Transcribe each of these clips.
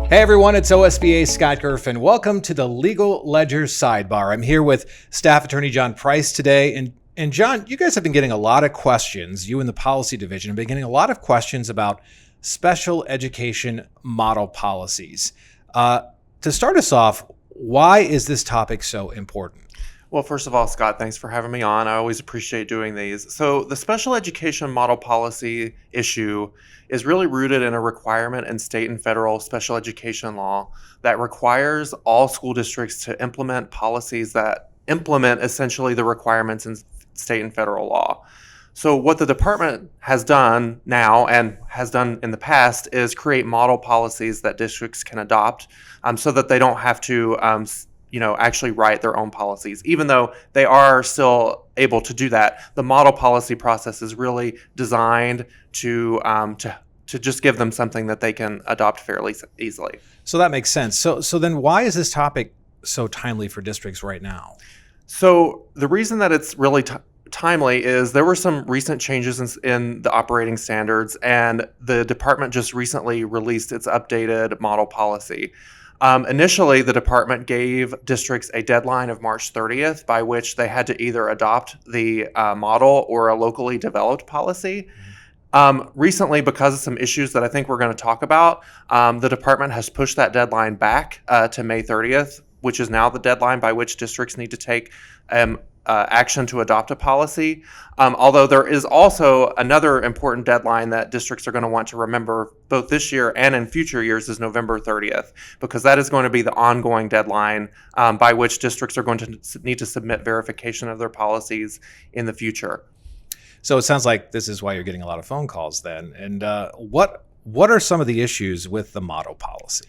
Hey everyone, it's OSBA Scott Gerfen. Welcome to the Legal Ledger Sidebar. I'm here with Staff Attorney John Price today. And John, you guys have been getting a lot of questions. You and the Policy Division have been getting a lot of questions about special education model policies. To start us off, why is this topic so important? Well, first of all, Scott, thanks for having me on. I always appreciate doing these. So the special education model policy issue is really rooted in a requirement in state and federal special education law that requires all school districts to implement policies that implement essentially the requirements in state and federal law. So what the department has done now and has done in the past is create model policies that districts can adopt so that they don't have to actually write their own policies. Even though they are still able to do that, the model policy process is really designed to just give them something that they can adopt fairly easily. So that makes sense. So then why is this topic so timely for districts right now? So the reason that it's really timely is there were some recent changes in the operating standards, and the department just recently released its updated model policy. Initially, the department gave districts a deadline of March 30th by which they had to either adopt the model or a locally developed policy. Recently, because of some issues that I think we're going to talk about, the department has pushed that deadline back to May 30th, which is now the deadline by which districts need to take action to adopt a policy. Although there is also another important deadline that districts are going to want to remember both this year and in future years is November 30th, because that is going to be the ongoing deadline by which districts are going to need to submit verification of their policies in the future. So it sounds like this is why you're getting a lot of phone calls then. And what are some of the issues with the model policy?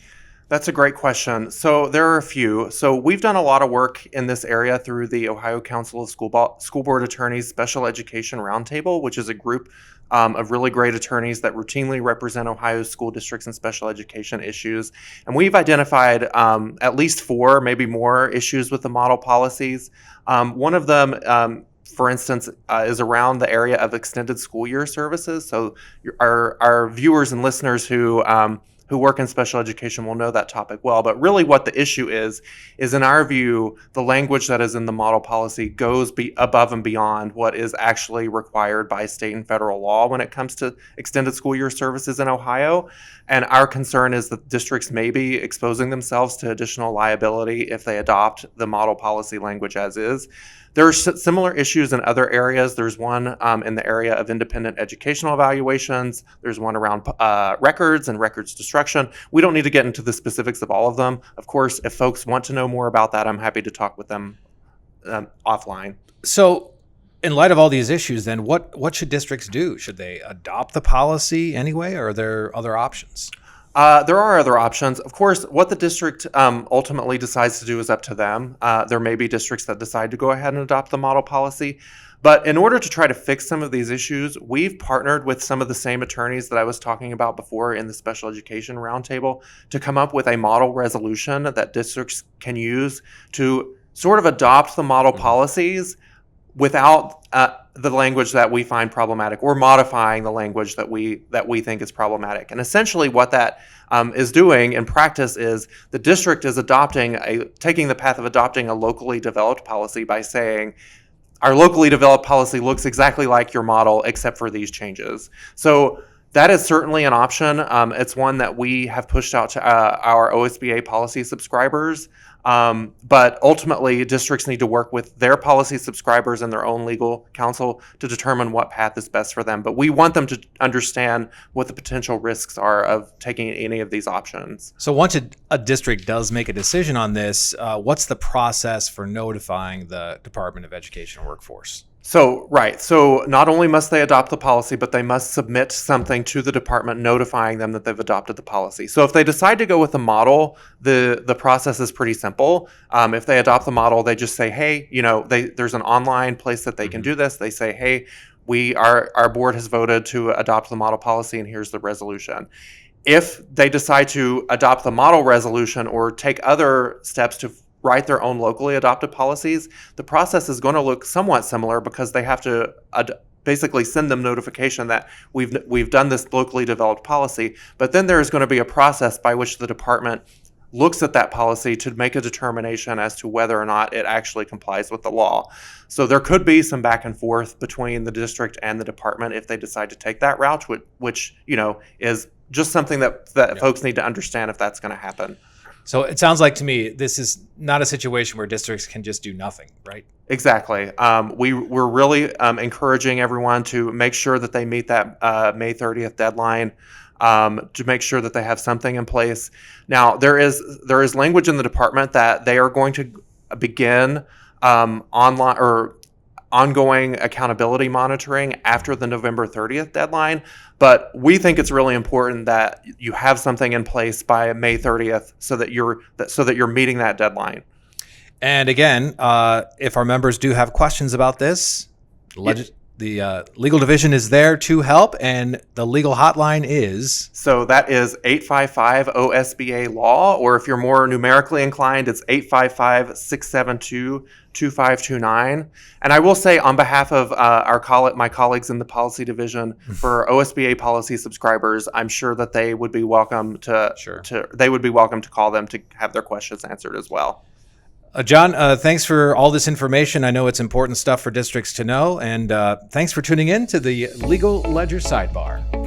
That's a great question. So there are a few. So we've done a lot of work in this area through the Ohio Council of School Board Attorneys Special Education Roundtable, which is a group of really great attorneys that routinely represent Ohio's school districts and special education issues. And we've identified at least 4, maybe more issues with the model policies. One of them, for instance, is around the area of extended school year services. So our viewers and listeners who work in special education will know that topic well. But really what the issue is in our view, the language that is in the model policy goes above and beyond what is actually required by state and federal law when it comes to extended school year services in Ohio. And our concern is that districts may be exposing themselves to additional liability if they adopt the model policy language as is. There are similar issues in other areas. There's one in the area of independent educational evaluations. There's one around records and records destruction. We don't need to get into the specifics of all of them. Of course, if folks want to know more about that, I'm happy to talk with them offline. So in light of all these issues, then what should districts do? Should they adopt the policy anyway, or are there other options? There are other options. Of course, what the district ultimately decides to do is up to them. There may be districts that decide to go ahead and adopt the model policy. But in order to try to fix some of these issues, we've partnered with some of the same attorneys that I was talking about before in the Special Education Roundtable to come up with a model resolution that districts can use to sort of adopt the model policies without the language that we find problematic, or modifying the language that we think is problematic. And essentially what that is doing in practice is the district is taking the path of adopting a locally developed policy by saying, our locally developed policy looks exactly like your model except for these changes. So that is certainly an option. It's one that we have pushed out to our OSBA policy subscribers. But ultimately, districts need to work with their policy subscribers and their own legal counsel to determine what path is best for them. But we want them to understand what the potential risks are of taking any of these options. So once a district does make a decision on this, what's the process for notifying the Department of Education and Workforce? So not only must they adopt the policy, but they must submit something to the department notifying them that they've adopted the policy. So if they decide to go with the model, the process is pretty simple. If they adopt the model, they just say, hey, there's an online place that they can do this. They say, hey, our board has voted to adopt the model policy, and here's the resolution. If they decide to adopt the model resolution or take other steps to write their own locally adopted policies, the process is going to look somewhat similar because they have to basically send them notification that we've done this locally developed policy. But then there is going to be a process by which the department looks at that policy to make a determination as to whether or not it actually complies with the law. So there could be some back and forth between the district and the department if they decide to take that route, which is just something that folks need to understand if that's going to happen. So it sounds like to me this is not a situation where districts can just do nothing, right? Exactly. We're really encouraging everyone to make sure that they meet that May 30th deadline, to make sure that they have something in place. Now, there is language in the department that they are going to begin online or ongoing accountability monitoring after the November 30th deadline. But we think it's really important that you have something in place by May 30th so that you're meeting that deadline. And again, if our members do have questions about this, the legal division is there to help, and the legal hotline is... So that is 855 OSBA-LAW, or if you're more numerically inclined, it's 855-672-2529. And I will say on behalf of my colleagues in the policy division, for OSBA policy subscribers, I'm sure that they would be welcome to call them to have their questions answered as well. John, thanks for all this information. I know it's important stuff for districts to know, and thanks for tuning in to the Legal Ledger Sidebar.